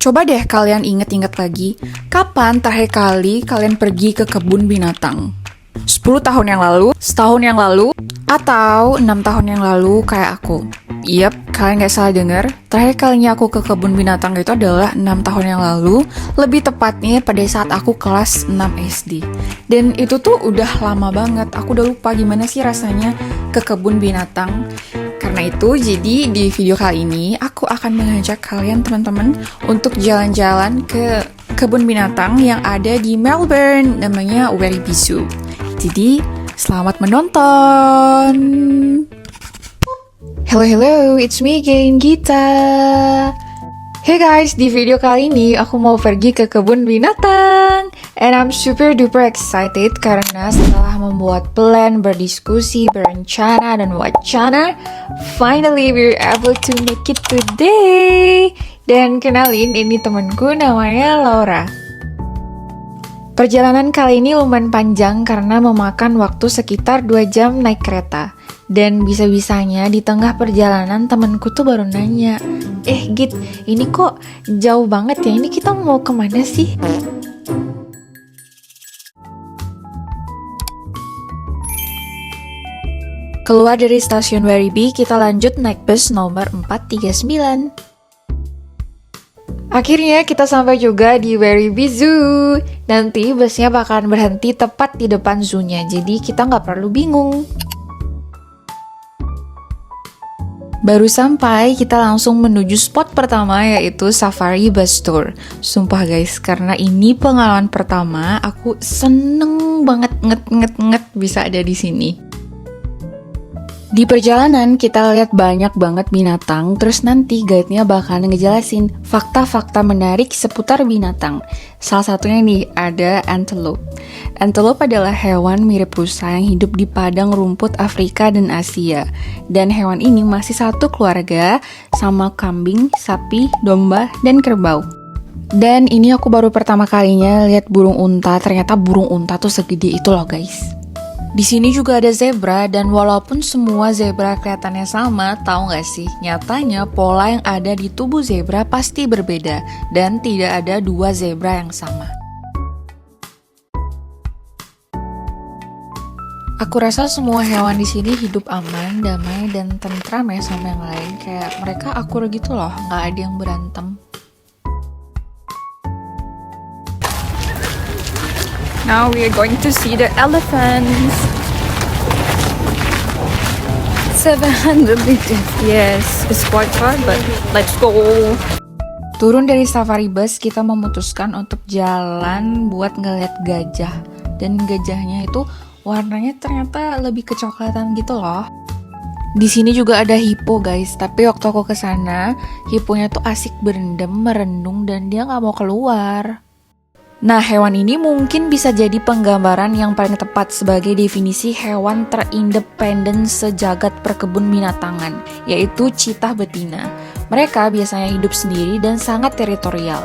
Coba deh kalian inget-inget lagi, kapan terakhir kali kalian pergi ke kebun binatang? 10 tahun yang lalu, setahun yang lalu, atau 6 tahun yang lalu kayak aku? Yap, kalian gak salah dengar. Terakhir kalinya aku ke kebun binatang itu adalah 6 tahun yang lalu, lebih tepatnya pada saat aku kelas 6 SD. Dan itu tuh udah lama banget, aku udah lupa gimana sih rasanya ke kebun binatang. Karena itu, jadi di video kali ini aku akan mengajak kalian teman-teman untuk jalan-jalan ke kebun binatang yang ada di Melbourne, namanya Werribee Zoo. Jadi, selamat menonton! Hello, it's me again, Gita! Hey guys, di video kali ini aku mau pergi ke kebun binatang. And I'm super duper excited karena setelah membuat plan, berdiskusi, berencana, dan wacana, finally we're able to make it today. Dan kenalin, ini temenku namanya Laura. Perjalanan kali ini lumayan panjang karena memakan waktu sekitar 2 jam naik kereta. Dan bisa-bisanya di tengah perjalanan temanku tuh baru nanya, Git, ini kok jauh banget ya, ini kita mau kemana sih? Keluar dari stasiun Werribee, kita lanjut naik bus nomor 439. Akhirnya kita sampai juga di Werribee Zoo. Nanti busnya bakalan berhenti tepat di depan zoo-nya, jadi kita nggak perlu bingung. Baru sampai, kita langsung menuju spot pertama yaitu Safari Bus Tour. Sumpah guys, karena ini pengalaman pertama, aku seneng banget nget bisa ada di sini. Di perjalanan kita lihat banyak banget binatang, terus nanti guide-nya bakalan ngejelasin fakta-fakta menarik seputar binatang. Salah satunya nih ada antelope. Antelope adalah hewan mirip rusa yang hidup di padang rumput Afrika dan Asia. Dan hewan ini masih satu keluarga sama kambing, sapi, domba, dan kerbau. Dan ini aku baru pertama kalinya lihat burung unta, ternyata burung unta tuh segede itu loh guys. Di sini juga ada zebra, dan walaupun semua zebra kelihatannya sama, tahu nggak sih? Nyatanya pola yang ada di tubuh zebra pasti berbeda, dan tidak ada 2 zebra yang sama. Aku rasa semua hewan di sini hidup aman, damai, dan tentram ya sama yang lain. Kayak mereka akur gitu loh, nggak ada yang berantem. Now we are going to see the elephants. 700 meters. Yes, it's quite far, but let's go. Turun dari safari bus, kita memutuskan untuk jalan buat ngeliat gajah. Dan gajahnya itu warnanya ternyata lebih kecoklatan gitu loh. Di sini juga ada hippo guys, tapi waktu aku kesana, hipponya tuh asik berendam, merendung, dan dia nggak mau keluar. Nah, hewan ini mungkin bisa jadi penggambaran yang paling tepat sebagai definisi hewan terindependen sejagat perkebun binatangan, yaitu cheetah betina. Mereka biasanya hidup sendiri dan sangat teritorial.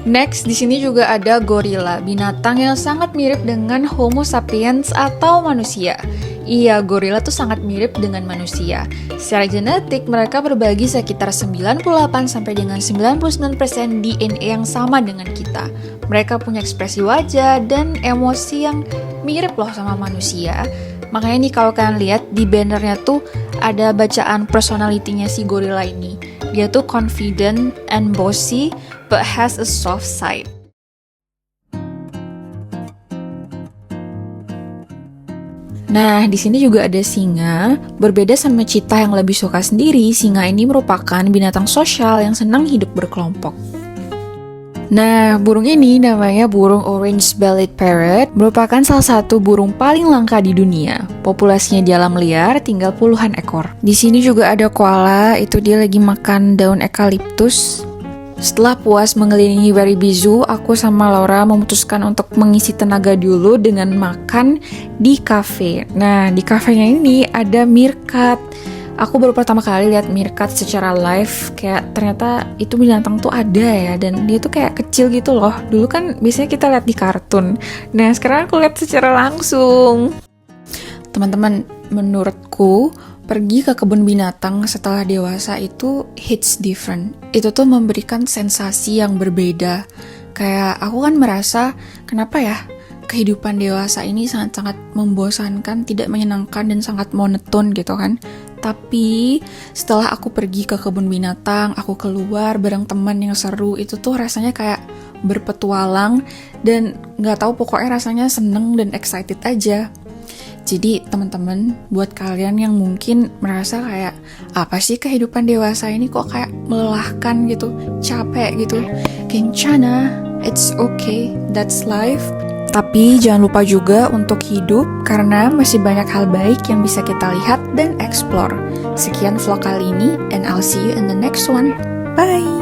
Next, di sini juga ada gorila, binatang yang sangat mirip dengan Homo sapiens atau manusia. Iya, gorila tuh sangat mirip dengan manusia. Secara genetik, mereka berbagi sekitar 98 sampai dengan 99% DNA yang sama dengan kita. Mereka punya ekspresi wajah dan emosi yang mirip loh sama manusia. Makanya nih kalau kalian lihat di bannernya tuh ada bacaan personality-nya si gorila ini. Dia tuh confident and bossy, but has a soft side. Nah, di sini juga ada singa. Berbeda sama cheetah yang lebih suka sendiri, singa ini merupakan binatang sosial yang senang hidup berkelompok. Nah, burung ini namanya burung orange-bellied parrot, merupakan salah satu burung paling langka di dunia. Populasinya di alam liar tinggal puluhan ekor. Di sini juga ada koala, itu dia lagi makan daun eukaliptus. Setelah puas mengelilingi Werribee Zoo, aku sama Laura memutuskan untuk mengisi tenaga dulu dengan makan di kafe. Nah, di kafenya ini ada meerkat. Aku baru pertama kali lihat meerkat secara live, kayak ternyata itu binatang tuh ada ya, dan dia tuh kayak kecil gitu loh. Dulu kan biasanya kita lihat di kartun. Nah, sekarang aku lihat secara langsung. Teman-teman, menurutku Pergi ke kebun binatang setelah dewasa itu hits different. Itu tuh memberikan sensasi yang berbeda. Kayak aku kan merasa, kenapa ya kehidupan dewasa ini sangat-sangat membosankan, tidak menyenangkan, dan sangat monoton gitu kan. Tapi setelah aku pergi ke kebun binatang, aku keluar bareng teman yang seru, itu tuh rasanya kayak berpetualang, dan gak tahu pokoknya rasanya seneng dan excited aja. Jadi teman-teman, buat kalian yang mungkin merasa kayak apa sih kehidupan dewasa ini kok kayak melelahkan gitu, capek gitu, kencana, it's okay, that's life. Tapi jangan lupa juga untuk hidup karena masih banyak hal baik yang bisa kita lihat dan explore. Sekian vlog kali ini and I'll see you in the next one. Bye!